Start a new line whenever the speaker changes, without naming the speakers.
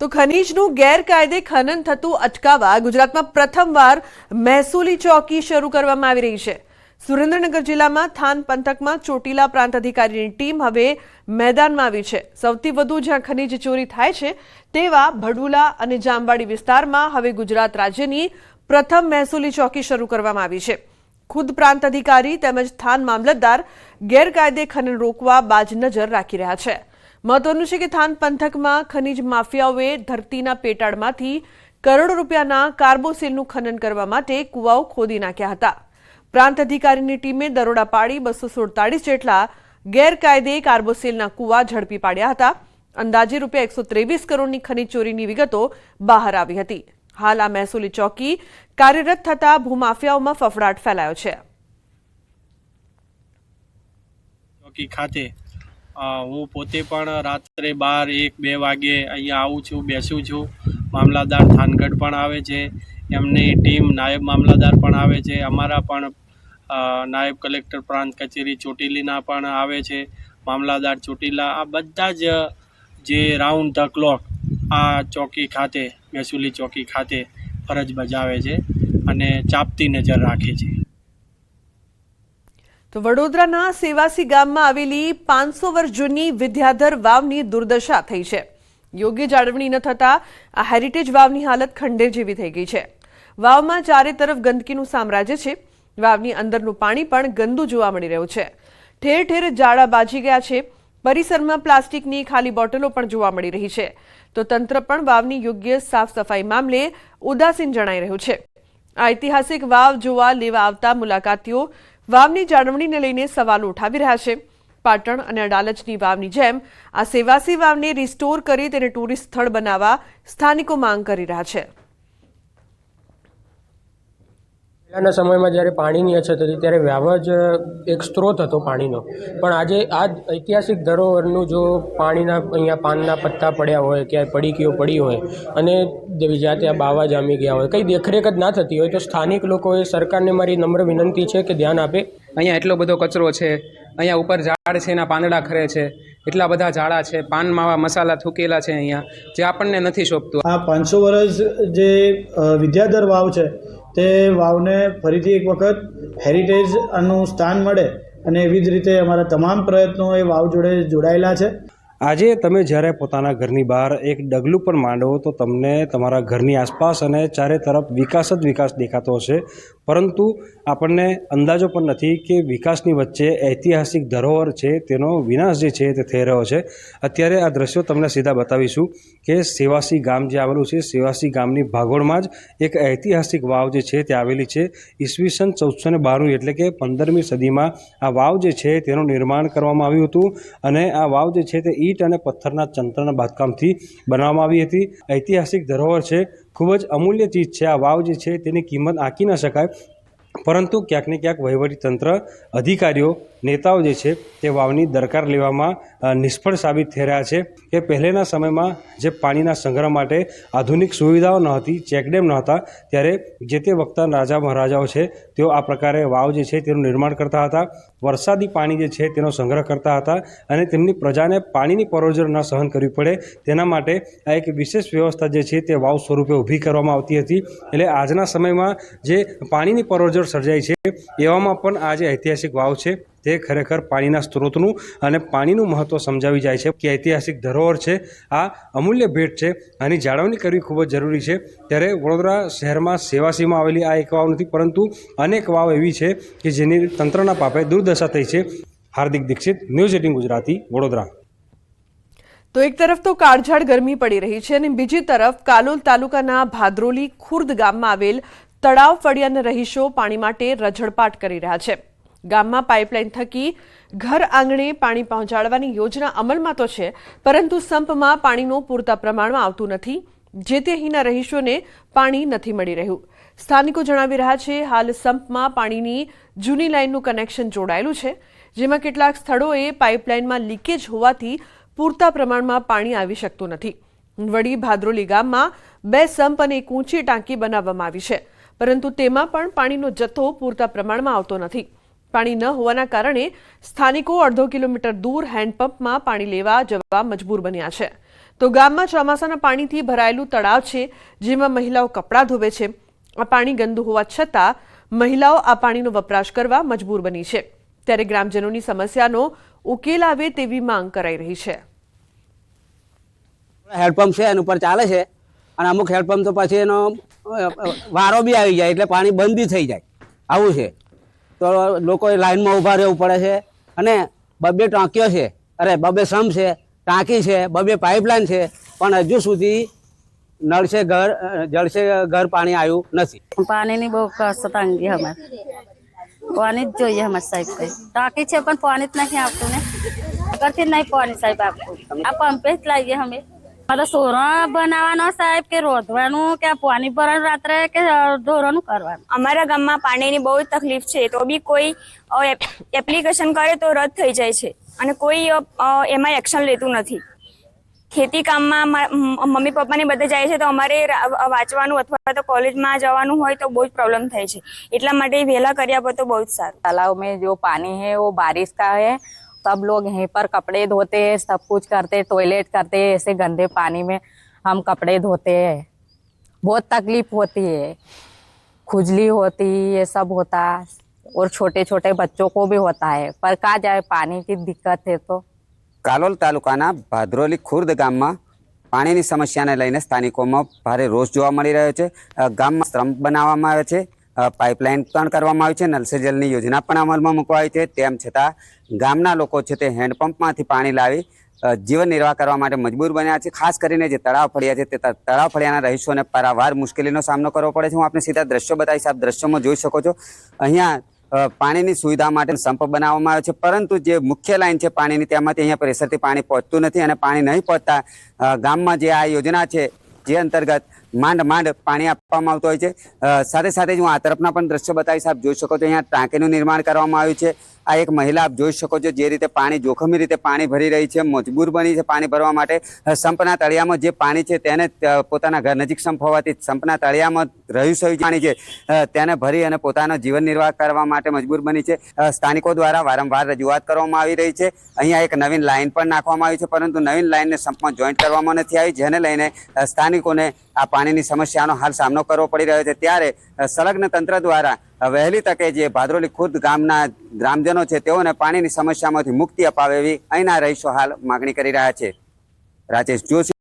તો ખનીજનું ગેરકાયદે ખનન થતું અટકાવવા ગુજરાતમાં પ્રથમવાર મહેસૂલી ચોકી શરૂ કરવામાં આવી રહી છે। સુરેન્દ્રનગર જિલ્લામાં થાન પંથકમાં ચોટીલા પ્રાંત અધિકારીની ટીમ હવે મેદાનમાં આવી છે। સૌથી વધુ જ્યાં ખનીજ ચોરી થાય છે તેવા ભડુલા અને જામવાડી વિસ્તારમાં હવે ગુજરાત રાજ્યની પ્રથમ મહેસૂલી ચોકી શરૂ કરવામાં આવી છે। ખુદ પ્રાંત અધિકારી તેમજ થાન મામલતદાર ગેરકાયદે ખનન રોકવા બાજ નજર રાખી રહ્યા છે। મહત્વનું છે કે થાન પંથકમાં ખનીજ માફિયાઓએ ધરતીના પેટાળમાંથી કરોડો રૂપિયાના કાર્બોસિલનું ખનન કરવા માટે કુવાઓ ખોદી નાખ્યા હતા। પ્રાંત અધિકારીની ટીમે દરોડા પાડી 247 જેટલા ગેરકાયદે કાર્બોસિલના કુવા ઝડપી પાડ્યા હતા। અંદાજે રૂપિયા 123 કરોડની ખનીજ ચોરીની વિગતો બહાર આવી હતી। હાલ આ મહેસૂલી ચોકી કાર્યરત થતા ભૂમાફિયાઓમાં ફફડાટ ફેલાયો છે।
ચોકી ખાતે હું પોતે પણ રાત્રે 12-1-2 વાગે અહીંયા આવું છું, બેસું છું। મામલતદાર થાનગઢ પણ આવે છે, એમની ટીમ નાયબ મામલતદાર પણ આવે છે, અમારા પણ નાયબ કલેક્ટર પ્રાંત કચેરી ચોટીલીના પણ આવે છે, મામલતદાર ચોટીલા, આ બધા જ જે રાઉન્ડ ધ ક્લોક આ ચોકી ખાતે મહેસૂલી ચોકી ખાતે ફરજ બજાવે છે અને ચાંપતી નજર રાખે છે।
તો વડોદરાના સેવાસી ગામમાં આવેલી 500 વર્ષ જૂની વિદ્યાધર વાવની દુર્દશા થઈ છે। યોગ્ય જાળવણી ન થતા આ હેરિટેજ વાવની હાલત ખંડેર જેવી થઈ ગઈ છે। વાવમાં ચારે તરફ ગંદકીનું સામ્રાજ્ય છે। વાવની અંદરનું પાણી પણ ગંદુ જોવા મળી રહ્યું છે। ઠેર ઠેર જાળા બાજી ગયા છે। પરિસરમાં પ્લાસ્ટિકની ખાલી બોટલો પણ જોવા મળી રહી છે। તો તંત્ર પણ વાવની યોગ્ય સાફ સફાઈ મામલે ઉદાસીન જણાઈ રહ્યું છે। આ ઐતિહાસિક વાવ જોવા લેવા આવતા મુલાકાતીઓ વાવની જાળવણીને લઈને સવાલો ઉઠાવી રહ્યા છે। પાટણ અને અડાલજની વાવની જેમ આ સેવાસી વાવને રિસ્ટોર કરી તેને ટુરિસ્ટ સ્થળ બનાવવા સ્થાનિકો માંગ કરી રહ્યા છે।
પહેલાના સમયમાં જ્યારે પાણીની અછત હતી ત્યારે વાવ જ એક સ્ત્રોત હતો પાણીનો, પણ આજે આ ઐતિહાસિક ધરોહરનું જો પાણીના અહીંયા પાનના પત્તા પડ્યા હોય, ક્યાંય પડીકીઓ પડી હોય અને જ્યાં ત્યાં બાવા જામી ગયા હોય, કંઈ દેખરેખ જ ના થતી હોય તો સ્થાનિક લોકોએ સરકારને મારી નમ્ર વિનંતી છે કે ધ્યાન આપે।
અહીંયા એટલો બધો કચરો છે, અહીંયા ઉપર ઝાડ છે એના પાંદડા ખરે છે, એટલા બધા ઝાડા છે, પાન માવા મસાલા થૂકેલા છે અહીંયા, જે આપણને નથી શોભતું।
આ 500 વર્ષ જે વિદ્યાધર વાવ છે તે વાવને ફરીથી એક વખત હેરિટેજનું સ્થાન મળે અને એવી જ રીતે અમારા તમામ પ્રયત્નો એ વાવ જોડે જોડાયેલા છે।
આજે તમે જ્યારે પોતાના ઘરની બહાર એક ડગલું પણ માંડો તો તમને તમારા ઘરની આસપાસ અને ચારે તરફ વિકાસ જ વિકાસ દેખાતો હશે, પરંતુ આપણને અંદાજો પણ નથી કે વિકાસની વચ્ચે ઐતિહાસિક ધરોહર છે તેનો વિનાશ જે છે તે થઈ રહ્યો છે। અત્યારે આ દ્રશ્યો તમને સીધા બતાવીશું કે સેવાસી ગામ જે આવેલું છે, સેવાસી ગામની ભાગોળમાં જ એક ઐતિહાસિક વાવ જે છે તે આવેલી છે। ઈસવીસન 1492 એટલે કે 15મી સદીમાં આ વાવ જે છે તેનું નિર્માણ કરવામાં આવ્યું હતું અને આ વાવ જે છે તે ઈંટ અને પથ્થરના ચણતરના બાંધકામથી બનાવવામાં આવી હતી। ઐતિહાસિક ધરોહર છે, ખૂબ જ અમૂલ્ય ચીજ છે। આ વાવ જે છે તેની કિંમત આંકી ન શકાય, પરંતુ ક્યાંક ને ક્યાંક વહીવટીતંત્ર, અધિકારીઓ, નેતાઓ જે છે તે વાવની દરકાર લેવામાં નિષ્ફળ સાબિત થઈ રહ્યા છે કે પહેલાંના સમયમાં જે પાણીના સંગ્રહ માટે આધુનિક સુવિધાઓ ન હતી, ચેકડેમ ન હતા, ત્યારે જે તે વખતના રાજા મહારાજાઓ છે તેઓ આ પ્રકારે વાવ જે છે તેનું નિર્માણ કરતા હતા, વરસાદી પાણી જે છે તેનો સંગ્રહ કરતા હતા અને તેમની પ્રજાને પાણીની પરોજર ન સહન કરવી પડે તેના માટે આ એક વિશેષ વ્યવસ્થા જે છે તે વાવ સ્વરૂપે ઊભી કરવામાં આવતી હતી। એટલે આજના સમયમાં જે પાણીની પરોજર સર્જાઈ છે એવામાં પણ આ જે ઐતિહાસિક વાવ છે તે ખરેખર પાણીના સ્ત્રોતનું અને પાણીનું મહત્ત્વ સમજાવી જાય છે કે ઐતિહાસિક ધરોહર છે, આ અમૂલ્ય ભેટ છે, આની જાળવણી કરવી ખૂબ જ જરૂરી છે। ત્યારે વડોદરા શહેરમાં સેવાસીમાં આવેલી આ એક વાવ નથી, પરંતુ અનેક વાવ એવી છે કે જેની તંત્રના પાપે દુર્દશા થઈ છે। હાર્દિક દીક્ષિત, ન્યૂઝ 18 ગુજરાતી, વડોદરા।
તો એક તરફ તો કાળઝાળ ગરમી પડી રહી છે અને બીજી તરફ કાલોલ તાલુકાના ભાદરોલી ખુર્દ ગામમાં આવેલ તળાવ ફળિયાના રહીશો પાણી માટે રઝળપાટ કરી રહ્યા છે। ગામમાં પાઇપલાઇન થકી ઘર આંગણે પાણી પહોંચાડવાની યોજના અમલમાં તો છે, પરંતુ સંપમાં પાણીનું પૂરતા પ્રમાણમાં આવતું નથી, જે તે અહીંના રહીશોને પાણી નથી મળી રહ્યું। સ્થાનિકો જણાવી રહ્યા છે હાલ સંપમાં પાણીની જૂની લાઇનનું કનેક્શન જોડાયેલું છે, જેમાં કેટલાક સ્થળોએ પાઇપલાઇનમાં લીકેજ હોવાથી પૂરતા પ્રમાણમાં પાણી આવી શકતું નથી। વળી ભાદરોલી ગામમાં 2 સંપ અને એક ઊંચી ટાંકી બનાવવામાં આવી છે, પરંતુ તેમાં પણ પાણીનો જથ્થો પૂરતા પ્રમાણમાં આવતો નથી। પાણી ન હોવાના કારણે સ્થાનિકો અડધો કિલોમીટર દૂર હેન્ડપંપમાં પાણી લેવા જવા મજબૂર બન્યા છે। તો તો ગામમાં ચોમાસાના પાણીથી ભરાયેલું તળાવ છે, જેમાં મહિલાઓ કપડાં ધોવે છે. આ પાણી ગંદુ હોવા છતાં મહિલાઓ આ પાણીનો વપરાશ કરવા મજબૂર બની છે. ત્યારે ગ્રામજનોની સમસ્યાનો ઉકેલ આવે તેવી માંગ કરાઈ રહી છે.
હેન્ડપંપ છે એના ઉપર ચાલે છે અને અમુક હેન્ડપંપ તો પછી એનો વારો બી આવી જાય એટલે પાણી બંધ બી થઈ જાય, આવું છે. તો લોકોએ લાઈનમાં ઊભા રહેવું પડે છે અને બબે ટાંકીઓ છે, અરે બબે સમ છે, ટાંકી છે, બબે પાઇપલાઇન છે, પણ હજુ સુધી નળ છે ઘર જળ છે ઘર પાણી આવ્યું નથી.
પાણીની બહુ તંગી અમારે, પાણી જ જોઈએ અમારે સાહેબ. કઈ ટાંકી છે પણ પાણી જ નહીં આવતું ને, કરતી નહીં પાણી સાહેબ આપતું. આ પંપે જ લાવીએ અમે. મારે સોરણ બનાવવાનો સાહેબ કે રોધવાનું કે પાણી ભરવાનું રાત્રે કે ઢોરવાનું કરવાનું.
અમારા ગામમાં પાણીની બહુ જ તકલીફ છે, તો બી કોઈ એપ્લિકેશન કરે તો રદ થઈ જાય છે અને કોઈ એમાં એક્શન લેતું નથી. ખેતી કામમાં મમ્મી પપ્પાને બધે જાય છે, તો અમારે વાંચવાનું અથવા તો કોલેજમાં જવાનું હોય તો બહુ જ પ્રોબ્લેમ થાય છે. એટલા માટે વહેલા કર્યા પર તો બહુ જ સારું.
तालाब में जो पानी है वो बारिश का है, सब लोग यहीं पर कपड़े धोते हैं, सब कुछ करते, टॉयलेट करते, ऐसे गंदे पानी में हम कपड़े धोते हैं. बहुत तकलीफ होती है, खुजली होती, ये सब होता और छोटे छोटे बच्चों को भी होता है. पर कहाँ जाए, पानी की दिक्कत है. तो
કાલોલ તાલુકાના ભાદરોલી ખુર્દ ગામમાં પાણીની સમસ્યાને લઈને સ્થાનિકોમાં ભારે રોષ જોવા મળી રહ્યો છે. ગામમાં સ્તંભ બનાવવામાં આવે છે, પાઇપલાઇન પણ કરવામાં આવી છે, નલ સે જલની યોજના પણ અમલમાં મૂકવાઈ છે. તેમ છતાં ગામના લોકો છે તે હેન્ડપંપમાંથી પાણી લાવી જીવન નિર્વાહ કરવા માટે મજબૂર બન્યા છે. ખાસ કરીને જે તળાવ ફળિયા છે તે તળાવ ફળિયાના રહીશોને પારાવાર મુશ્કેલીનો સામનો કરવો પડે છે. હું આપને સીધા દ્રશ્યો બતાવીશ. આપ દ્રશ્યોમાં જોઈ શકો છો, અહીંયા પાણીની સુવિધા માટે સંપ બનાવવામાં આવે છે, પરંતુ જે મુખ્ય લાઈન છે પાણીની તેમાંથી અહીંયા પ્રેશરથી પાણી પહોંચતું નથી અને પાણી નહીં પહોંચતા ગામમાં જે આ યોજના છે જે અંતર્ગત માંડ પાણી આપવામાં આવતું હોય છે. સાથે સાથે જ હું આ તરફના પણ દ્રશ્યો બતાવીશ. આપ જોઈ શકો છો અહીંયા ટાંકીનું નિર્માણ કરવામાં આવ્યું છે. આ એક મહિલા આપ જોઈ શકો છો જે રીતે પાણી જોખમી રીતે પાણી ભરી રહી છે, મજબૂર બની છે પાણી ભરવા માટે. સંપના તળિયામાં જે પાણી છે તેને પોતાના ઘર નજીક સંપ હોવાથી સંપના તળિયામાં રહ્યું પાણી છે તેને ભરી અને પોતાનો જીવન નિર્વાહ કરવા માટે મજબૂર બની છે. સ્થાનિકો દ્વારા વારંવાર રજૂઆત કરવામાં આવી રહી છે. અહીંયા એક નવીન લાઈન પણ નાખવામાં આવી છે, પરંતુ નવીન લાઈનને સંપમાં જોઈન્ટ કરવામાં નથી આવી, જેને લઈને સ્થાનિકોને આ પાણીની સમસ્યાનો હાલ સામનો કરવો પડી રહ્યો છે. ત્યારે સંલગ્ન તંત્ર દ્વારા વહેલી તકે જે ભાદરોલી ખુર્દ ગામના ગ્રામજનો છે તેઓને પાણીની સમસ્યામાંથી મુક્તિ અપાવે એવી અહીંના રહીશો હાલ માગણી કરી રહ્યા છે. રાજેશ જોશી.